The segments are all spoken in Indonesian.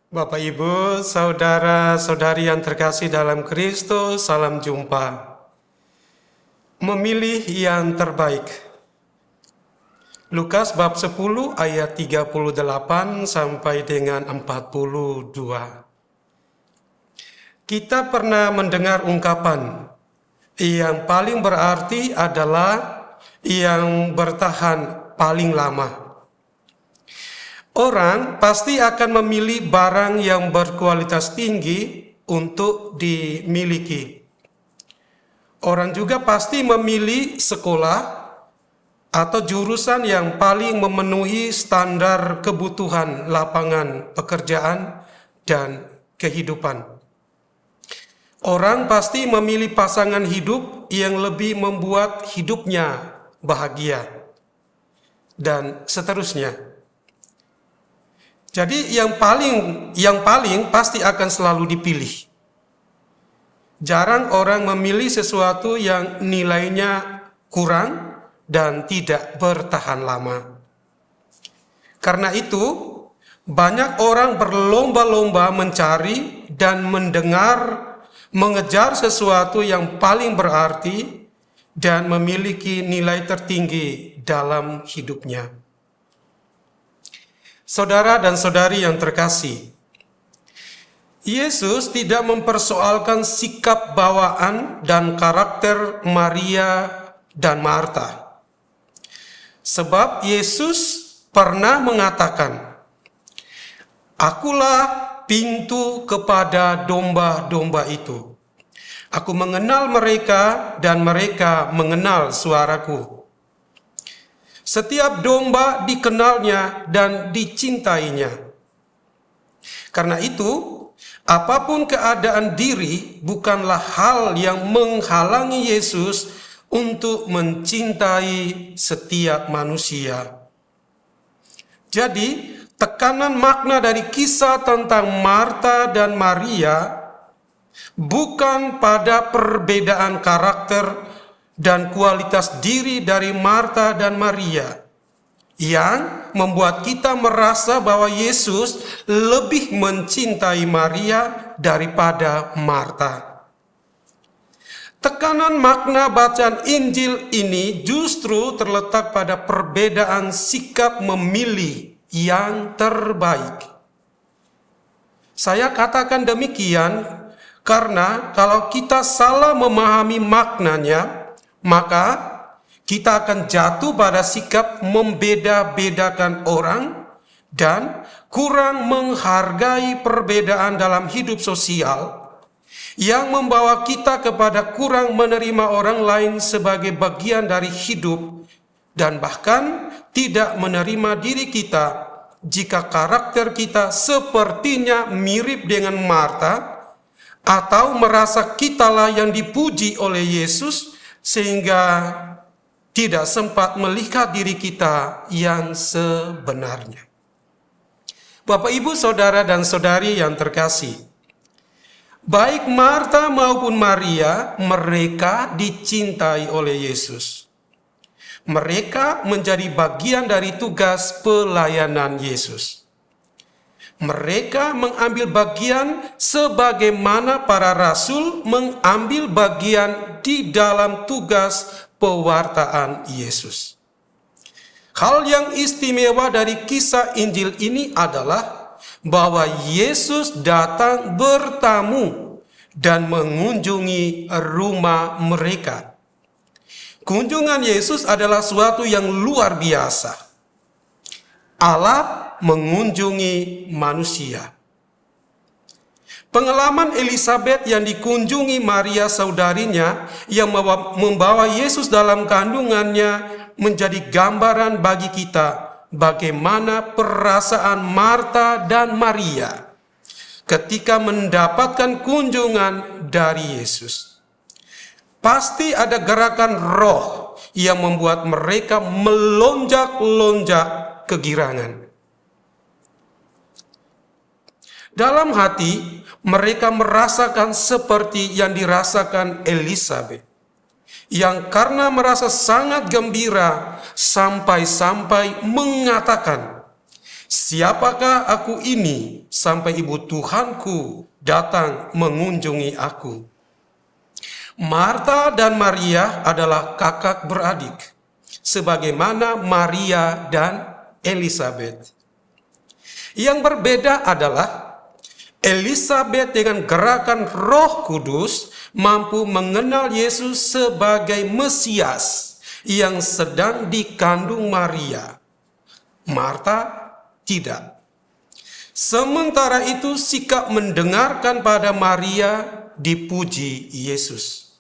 Bapak, Ibu, saudara-saudari yang terkasih dalam Kristus, salam jumpa. Memilih yang terbaik. Lukas bab 10 ayat 38 sampai dengan 42. Kita pernah mendengar ungkapan, yang paling berarti adalah yang bertahan paling lama. Orang pasti akan memilih barang yang berkualitas tinggi untuk dimiliki. Orang juga pasti memilih sekolah atau jurusan yang paling memenuhi standar kebutuhan lapangan pekerjaan dan kehidupan. Orang pasti memilih pasangan hidup yang lebih membuat hidupnya bahagia, dan seterusnya. Jadi yang paling pasti akan selalu dipilih. Jarang orang memilih sesuatu yang nilainya kurang dan tidak bertahan lama. Karena itu, banyak orang berlomba-lomba mencari dan mengejar sesuatu yang paling berarti dan memiliki nilai tertinggi dalam hidupnya. Saudara dan saudari yang terkasih, Yesus tidak mempersoalkan sikap bawaan dan karakter Maria dan Marta. Sebab Yesus pernah mengatakan, "Akulah pintu kepada domba-domba itu. Aku mengenal mereka dan mereka mengenal suaraku. Setiap domba dikenalnya dan dicintainya. Karena itu, apapun keadaan diri bukanlah hal yang menghalangi Yesus untuk mencintai setiap manusia." Jadi, tekanan makna dari kisah tentang Marta dan Maria bukan pada perbedaan karakter dan kualitas diri dari Marta dan Maria yang membuat kita merasa bahwa Yesus lebih mencintai Maria daripada Marta. Tekanan makna bacaan Injil ini justru terletak pada perbedaan sikap memilih yang terbaik. Saya katakan demikian karena kalau kita salah memahami maknanya, maka kita akan jatuh pada sikap membeda-bedakan orang dan kurang menghargai perbedaan dalam hidup sosial yang membawa kita kepada kurang menerima orang lain sebagai bagian dari hidup dan bahkan tidak menerima diri kita jika karakter kita sepertinya mirip dengan Marta, atau merasa kitalah yang dipuji oleh Yesus sehingga tidak sempat melihat diri kita yang sebenarnya. Bapak, Ibu, saudara dan saudari yang terkasih, baik Marta maupun Maria, mereka dicintai oleh Yesus. Mereka menjadi bagian dari tugas pelayanan Yesus. Mereka mengambil bagian sebagaimana para rasul mengambil bagian di dalam tugas pewartaan Yesus. Hal yang istimewa dari kisah Injil ini adalah bahwa Yesus datang bertamu dan mengunjungi rumah mereka. Kunjungan Yesus adalah suatu yang luar biasa. Allah mengunjungi manusia. Pengalaman Elizabeth yang dikunjungi Maria saudarinya yang membawa Yesus dalam kandungannya menjadi gambaran bagi kita bagaimana perasaan Marta dan Maria ketika mendapatkan kunjungan dari Yesus. Pasti ada gerakan roh yang membuat mereka melonjak-lonjak kegirangan. Dalam hati, mereka merasakan seperti yang dirasakan Elizabeth, yang karena merasa sangat gembira sampai-sampai mengatakan, Siapakah aku ini sampai ibu Tuhanku datang mengunjungi aku? Marta dan Maria adalah kakak beradik, sebagaimana Maria dan Elizabeth. Yang berbeda adalah Elizabeth dengan gerakan Roh Kudus mampu mengenal Yesus sebagai Mesias yang sedang dikandung Maria. Marta tidak. Sementara itu sikap mendengarkan pada Maria dipuji Yesus.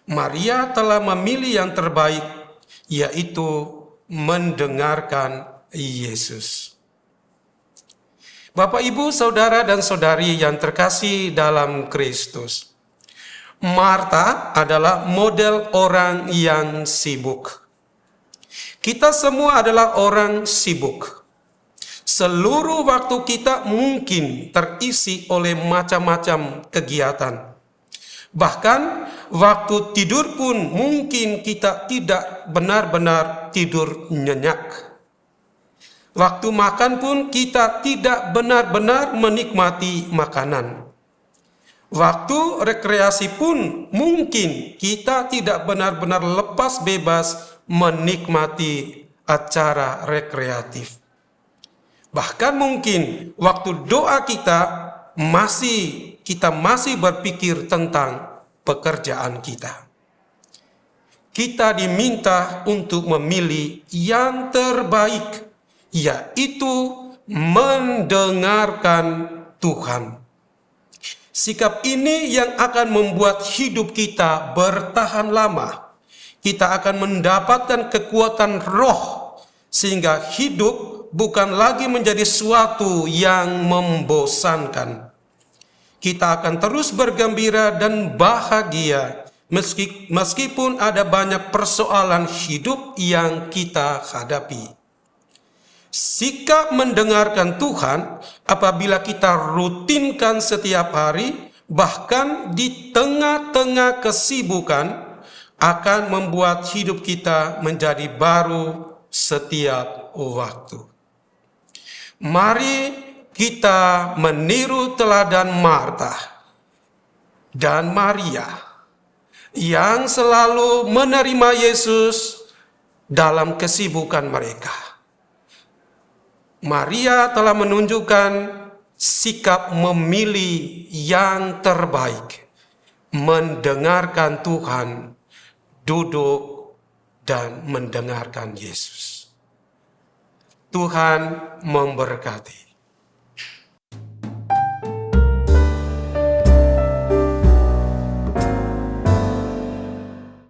Maria telah memilih yang terbaik, yaitu mendengarkan Yesus. Bapak, Ibu, Saudara, dan Saudari yang terkasih dalam Kristus, Marta adalah model orang yang sibuk. Kita semua adalah orang sibuk. Seluruh waktu kita mungkin terisi oleh macam-macam kegiatan. Bahkan waktu tidur pun mungkin kita tidak benar-benar tidur nyenyak. Waktu makan pun kita tidak benar-benar menikmati makanan. Waktu rekreasi pun mungkin kita tidak benar-benar lepas bebas menikmati acara rekreatif. Bahkan mungkin waktu doa kita masih berpikir tentang pekerjaan kita. Kita diminta untuk memilih yang terbaik, yaitu mendengarkan Tuhan. Sikap ini yang akan membuat hidup kita bertahan lama. Kita akan mendapatkan kekuatan roh, sehingga hidup bukan lagi menjadi suatu yang membosankan. Kita akan terus bergembira dan bahagia meskipun ada banyak persoalan hidup yang kita hadapi. Sikap mendengarkan Tuhan apabila kita rutinkan setiap hari, bahkan di tengah-tengah kesibukan, akan membuat hidup kita menjadi baru setiap waktu. Mari kita meniru teladan Marta dan Maria yang selalu menerima Yesus dalam kesibukan mereka. Maria telah menunjukkan sikap memilih yang terbaik, mendengarkan Tuhan, duduk dan mendengarkan Yesus. Tuhan memberkati.